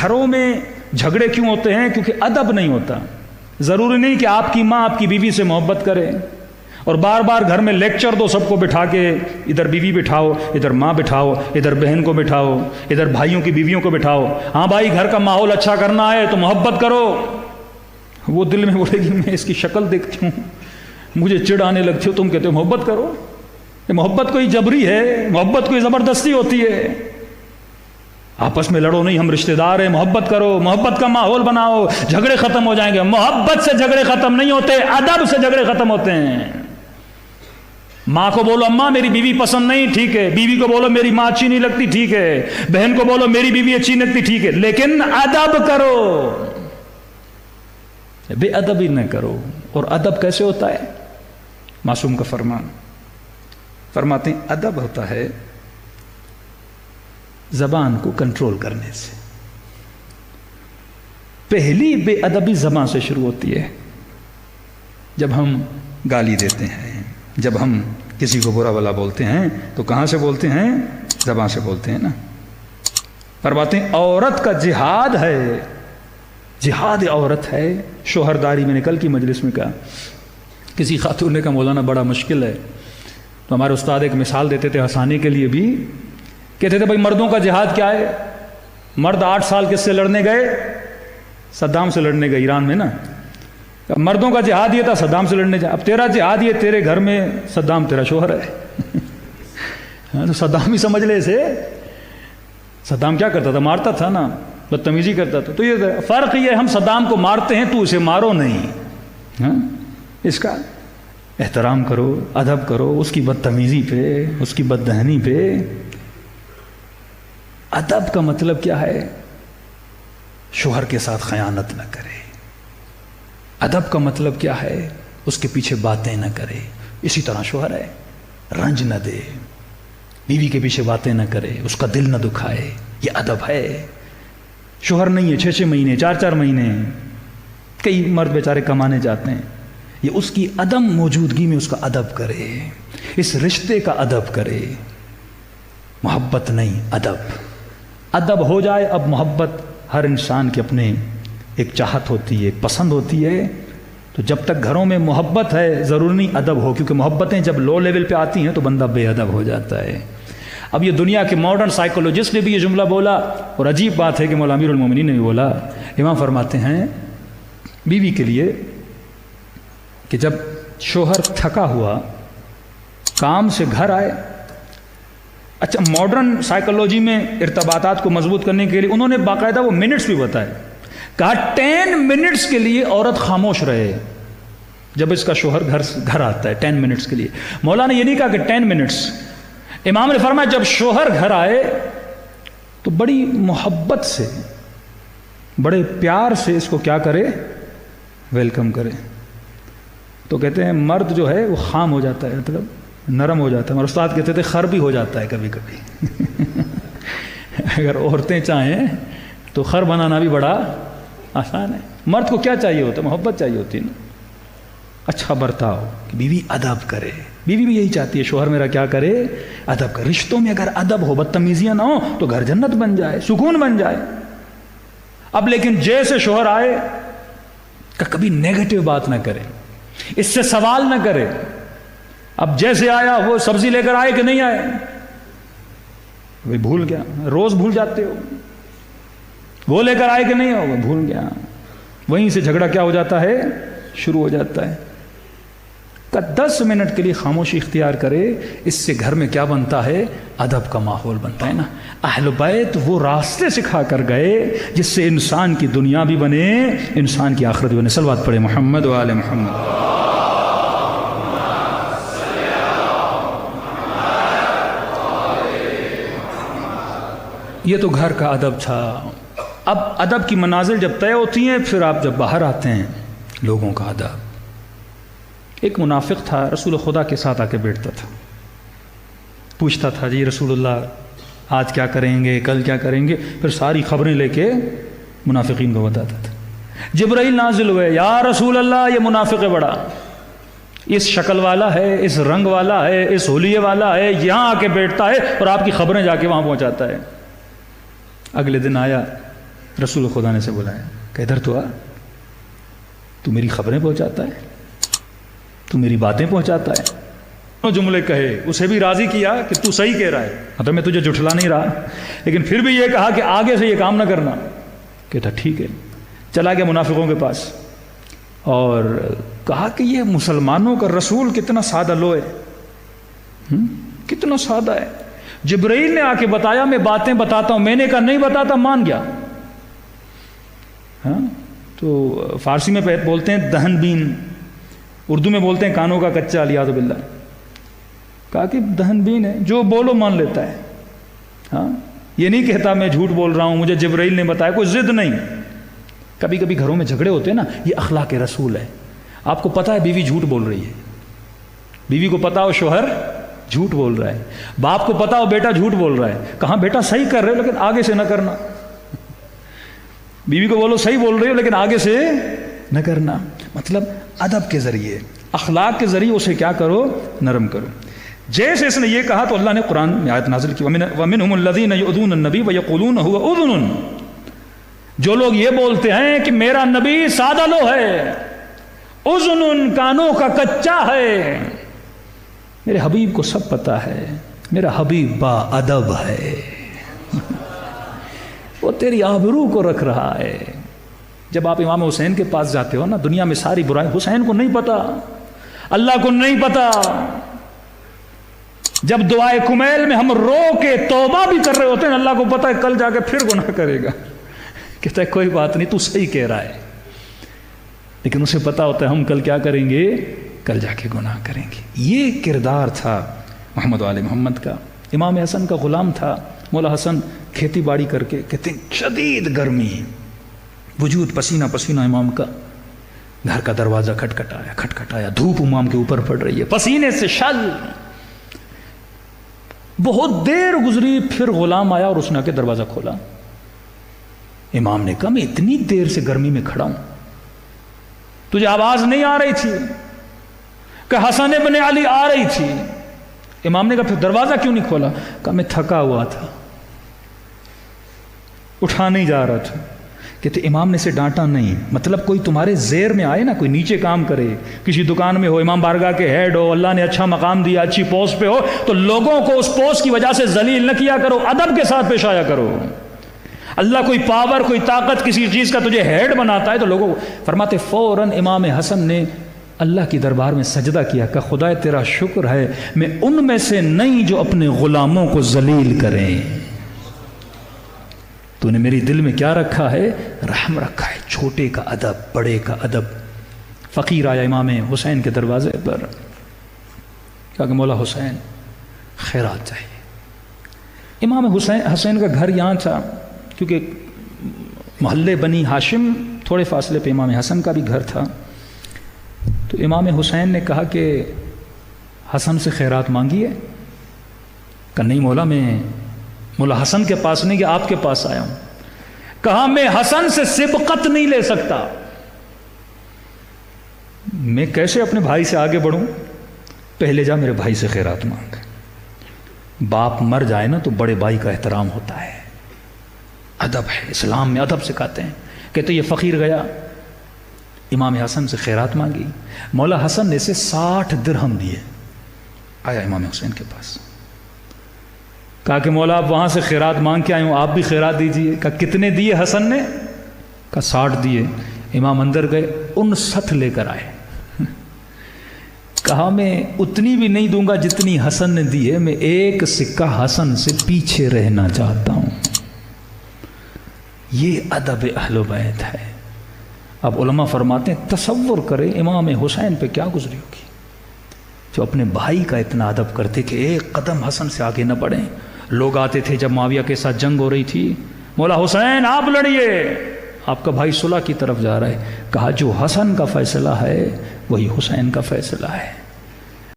گھروں میں جھگڑے کیوں ہوتے ہیں؟ کیونکہ ادب نہیں ہوتا۔ ضروری نہیں کہ آپ کی ماں آپ کی بیوی سے محبت کرے اور بار بار گھر میں لیکچر دو سب کو بٹھا کے، ادھر بیوی بٹھاؤ، ادھر ماں بٹھاؤ، ادھر بہن کو بٹھاؤ، ادھر بھائیوں کی بیویوں کو بٹھاؤ۔ ہاں بھائی، گھر کا ماحول اچھا کرنا ہے تو محبت کرو۔ وہ دل میں بولے گی میں اس کی شکل دیکھتی ہوں مجھے چڑ آنے لگتی ہو، تم کہتے ہو محبت کرو۔ محبت کوئی جبری ہے، محبت کوئی زبردستی ہوتی ہے۔ آپس میں لڑو نہیں، ہم رشتہ دار ہیں، محبت کرو، محبت کا ماحول بناؤ، جھگڑے ختم ہو جائیں گے۔ محبت سے جھگڑے ختم نہیں ہوتے، ادب سے جھگڑے ختم ہوتے ہیں۔ ماں کو بولو اماں میری بیوی پسند نہیں، ٹھیک ہے۔ بیوی کو بولو میری ماں اچھی نہیں لگتی، ٹھیک ہے۔ بہن کو بولو میری بیوی اچھی نہیں لگتی، ٹھیک ہے، لیکن ادب کرو، بے ادبی نہ کرو۔ اور ادب کیسے ہوتا ہے؟ معصوم کا فرمان، فرماتے ہیں ادب ہوتا ہے زبان کو کنٹرول کرنے سے۔ پہلی بے ادبی زبان سے شروع ہوتی ہے۔ جب ہم گالی دیتے ہیں، جب ہم کسی کو برا بھلا بولتے ہیں تو کہاں سے بولتے ہیں؟ زبان سے بولتے ہیں نا۔ فرماتے ہیں عورت کا جہاد ہے، جہاد عورت ہے شوہرداری۔ میں نے کل کی مجلس میں کہا، کسی خاتون نے کہا مولانا بڑا مشکل ہے، تو ہمارے استاد ایک مثال دیتے تھے ہنسانے کے لیے بھی، کہتے تھے بھائی مردوں کا جہاد کیا ہے؟ مرد 8 سال کس سے لڑنے گئے؟ صدام سے لڑنے گئے ایران میں نا۔ مردوں کا جہاد یہ تھا صدام سے لڑنے جا۔ اب تیرا جہاد یہ تیرے گھر میں صدام تیرا شوہر ہے تو صدام ہی سمجھ لے اسے۔ صدام کیا کرتا تھا؟ مارتا تھا نا، بدتمیزی کرتا تھا۔ تو یہ فرق یہ، ہم صدام کو مارتے ہیں، تو اسے مارو نہیں۔ اس کا احترام کرو، ادب کرو، اس کی بدتمیزی پہ، اس کی بددہنی پہ۔ ادب کا مطلب کیا ہے؟ شوہر کے ساتھ خیانت نہ کرے۔ ادب کا مطلب کیا ہے؟ اس کے پیچھے باتیں نہ کرے۔ اسی طرح شوہر ہے، رنج نہ دے، بیوی کے پیچھے باتیں نہ کرے، اس کا دل نہ دکھائے، یہ ادب ہے۔ شوہر نہیں ہے 6 مہینے 4 مہینے، کئی مرد بیچارے کمانے جاتے ہیں، یہ اس کی عدم موجودگی میں اس کا ادب کرے، اس رشتے کا ادب کرے۔ محبت نہیں، ادب۔ ادب ہو جائے، اب محبت ہر انسان کے اپنے ایک چاہت ہوتی ہے، ایک پسند ہوتی ہے۔ تو جب تک گھروں میں محبت ہے ضروری نہیں ادب ہو، کیونکہ محبتیں جب لو لیول پہ آتی ہیں تو بندہ بے ادب ہو جاتا ہے۔ اب یہ دنیا کے ماڈرن سائیکولوجسٹ نے بھی یہ جملہ بولا، اور عجیب بات ہے کہ مولا امیر المومنین نے بھی بولا۔ امام فرماتے ہیں بیوی کے لیے کہ جب شوہر تھکا ہوا کام سے گھر آئے، اچھا ماڈرن سائیکولوجی میں ارتباطات کو مضبوط کرنے کے لیے انہوں نے باقاعدہ وہ منٹس بھی بتائے، کہا 10 منٹس کے لیے عورت خاموش رہے جب اس کا شوہر گھر آتا ہے، 10 منٹس کے لیے۔ مولا نے یہ نہیں کہا کہ 10 منٹس، امام نے فرمایا جب شوہر گھر آئے تو بڑی محبت سے، بڑے پیار سے اس کو کیا کرے؟ ویلکم کرے۔ تو کہتے ہیں مرد جو ہے وہ خام ہو جاتا ہے، مطلب نرم ہو جاتا ہے، اور استاد کہتے تھے خر بھی ہو جاتا ہے کبھی کبھی اگر عورتیں چاہیں تو خر بنانا بھی بڑا آسان ہے۔ مرد کو کیا چاہیے ہوتا ہے؟ محبت چاہیے ہوتی ہے نا، اچھا برتاؤ، کہ بیوی ادب کرے۔ بیوی بھی یہی چاہتی ہے شوہر میرا کیا کرے؟ ادب کرے۔ رشتوں میں اگر ادب ہو، بدتمیزیاں نہ ہو، تو گھر جنت بن جائے، سکون بن جائے۔ اب لیکن جیسے شوہر آئے کہ کبھی نیگیٹو بات نہ کرے، اس سے سوال نہ کرے۔ اب جیسے آیا وہ سبزی لے کر آئے کہ نہیں آئے، وہ بھول گیا، روز بھول جاتے ہو، وہ لے کر آئے کہ نہیں ہو، وہ بھول گیا۔ وہیں سے جھگڑا کیا ہو جاتا ہے؟ شروع ہو جاتا ہے۔ کہ 10 منٹ کے لیے خاموشی اختیار کرے، اس سے گھر میں کیا بنتا ہے؟ ادب کا ماحول بنتا ہے نا۔ اہل بیت وہ راستے سکھا کر گئے جس سے انسان کی دنیا بھی بنے، انسان کی آخرت بھی بنے۔ صلوات پڑھے محمد و آل محمد۔ یہ تو گھر کا ادب تھا۔ اب ادب کی منازل جب طے ہوتی ہیں، پھر آپ جب باہر آتے ہیں، لوگوں کا ادب۔ ایک منافق تھا، رسول خدا کے ساتھ آ کے بیٹھتا تھا، پوچھتا تھا جی رسول اللہ آج کیا کریں گے، کل کیا کریں گے، پھر ساری خبریں لے کے منافقین کو بتاتا تھا۔ جبرائیل نازل ہوئے، یا رسول اللہ یہ منافق ہے بڑا، اس شکل والا ہے، اس رنگ والا ہے، اس حلیے والا ہے، یہاں آ کے بیٹھتا ہے اور آپ کی خبریں جا کے وہاں پہنچاتا ہے۔ اگلے دن آیا رسول خدا نے سے بلایا کہ ادھر تو آ، تو میری خبریں پہنچاتا ہے، تو میری باتیں پہنچاتا ہے. جملے کہے، اسے بھی راضی کیا کہ تو صحیح کہہ رہا ہے، مطلب میں تجھے جھٹلا نہیں رہا، لیکن پھر بھی یہ کہا کہ آگے سے یہ کام نہ کرنا. کہتا ٹھیک ہے. چلا گیا منافقوں کے پاس اور کہا کہ یہ مسلمانوں کا رسول کتنا سادہ لو ہے، کتنا سادہ ہے. جبرائیل نے آ کے بتایا میں باتیں بتاتا ہوں، میں نے کہا نہیں بتاتا، مان گیا. ہاں تو فارسی میں بولتے ہیں دہن بین، اردو میں بولتے ہیں کانوں کا کچا، علیاذ باللہ. کہا کہ دہن بین ہے، جو بولو مان لیتا ہے. ہاں یہ نہیں کہتا میں جھوٹ بول رہا ہوں، مجھے جبرائیل نے بتایا، کوئی ضد نہیں. کبھی کبھی گھروں میں جھگڑے ہوتے ہیں نا، یہ اخلاق رسول ہے. آپ کو پتا ہے بیوی جھوٹ بول رہی ہے، بیوی کو پتا ہو شوہر جھوٹ بول رہا ہے، باپ کو پتا ہو بیٹا جھوٹ بول رہا ہے، کہاں بیٹا صحیح کر رہے ہو لیکن آگے سے نہ کرنا. بیوی کو بولو صحیح بول رہے ہو لیکن آگے سے نہ کرنا. مطلب ادب کے ذریعے، اخلاق کے ذریعے اسے کیا کرو، نرم کرو. جیسے اس نے یہ کہا تو اللہ نے قرآن میں آیت نازل کی، وَمِنْهُمُ الَّذِينَ يُؤْذُونَ النَّبِيَّ وَيَقُولُونَ هُوَ أُذُنٌ. جو لوگ یہ بولتے ہیں کہ میرا نبی سادہ لو ہے، اذن کانوں کا کچا ہے. میرے حبیب کو سب پتا ہے، میرا حبیب با ادب ہے، وہ تیری آبرو کو رکھ رہا ہے. جب آپ امام حسین کے پاس جاتے ہو نا، دنیا میں ساری برائی، حسین کو نہیں پتا، اللہ کو نہیں پتا. جب دعائے کمیل میں ہم رو کے توبہ بھی کر رہے ہوتے ہیں، اللہ کو پتا ہے کل جا کے پھر گناہ کرے گا. کہتا ہے کوئی بات نہیں، تو صحیح کہہ رہا ہے، لیکن اسے پتا ہوتا ہے ہم کل کیا کریں گے، کل جا کے گناہ کریں گے. یہ کردار تھا محمد وآل محمد کا. امام حسن کا غلام تھا. مولا حسن کھیتی باڑی کر کے، کہتے ہیں شدید گرمی، وجود پسینہ پسینہ امام کا. گھر کا دروازہ کھٹکھٹایا، دھوپ امام کے اوپر پڑ رہی ہے، پسینے سے شل. بہت دیر گزری، پھر غلام آیا اور اس نے آ کے دروازہ کھولا. امام نے کہا میں اتنی دیر سے گرمی میں کھڑا ہوں، تجھے آواز نہیں آ رہی تھی؟ کہ حسن ابن علی آ رہی تھی. امام نے کہا پھر دروازہ کیوں نہیں کھولا؟ کہا میں تھکا ہوا تھا، اٹھا نہیں جا رہا تھا. کہتے امام نے اسے ڈانٹا نہیں. مطلب کوئی تمہارے زیر میں آئے نا، کوئی نیچے کام کرے، کسی دکان میں ہو، امام بارگاہ کے ہیڈ ہو، اللہ نے اچھا مقام دیا، اچھی پوسٹ پہ ہو، تو لوگوں کو اس پوسٹ کی وجہ سے ذلیل نہ کیا کرو، ادب کے ساتھ پیش آیا کرو. اللہ کوئی پاور، کوئی طاقت کسی چیز کا تجھے ہیڈ بناتا ہے تو لوگوں کو فرماتے فوراً امام حسن نے اللہ کی دربار میں سجدہ کیا کہ خدا تیرا شکر ہے میں ان میں سے نہیں جو اپنے غلاموں کو ذلیل کریں. تو نے میری دل میں کیا رکھا ہے؟ رحم رکھا ہے. چھوٹے کا ادب، بڑے کا ادب. فقیر آیا امام حسین کے دروازے پر، کہا کہ مولا حسین خیرات چاہیے. امام حسین کا گھر یہاں تھا، کیونکہ محلے بنی ہاشم تھوڑے فاصلے پہ امام حسن کا بھی گھر تھا. تو امام حسین نے کہا کہ حسن سے خیرات مانگی ہے؟ کہ نہیں مولا، میں مولا حسن کے پاس نہیں کہ آپ کے پاس آیا ہوں. کہا میں حسن سے سبقت نہیں لے سکتا، میں کیسے اپنے بھائی سے آگے بڑھوں؟ پہلے جا میرے بھائی سے خیرات مانگ. باپ مر جائے نا تو بڑے بھائی کا احترام ہوتا ہے، ادب ہے، اسلام میں ادب سکھاتے ہیں. کہتے یہ فقیر گیا امام حسن سے خیرات مانگی. مولا حسن نے اسے 60 درہم دیے. آیا امام حسین کے پاس، کہا کہ مولا آپ وہاں سے خیرات مانگ کے آئے ہوں، آپ بھی خیرات دیجئے. کہا کتنے دیے حسن نے؟ کہا 60 دیے. امام اندر گئے، 59 لے کر آئے. کہا میں اتنی بھی نہیں دوں گا جتنی حسن نے دی ہے، میں ایک سکہ حسن سے پیچھے رہنا چاہتا ہوں. یہ ادب اہل بیت ہے. اب علماء فرماتے ہیں تصور کریں امام حسین پہ کیا گزری ہوگی جو اپنے بھائی کا اتنا ادب کرتے کہ ایک قدم حسن سے آگے نہ بڑھیں. لوگ آتے تھے جب معاویہ کے ساتھ جنگ ہو رہی تھی، مولا حسین آپ لڑیے، آپ کا بھائی صلح کی طرف جا رہا ہے. کہا جو حسن کا فیصلہ ہے وہی حسین کا فیصلہ ہے.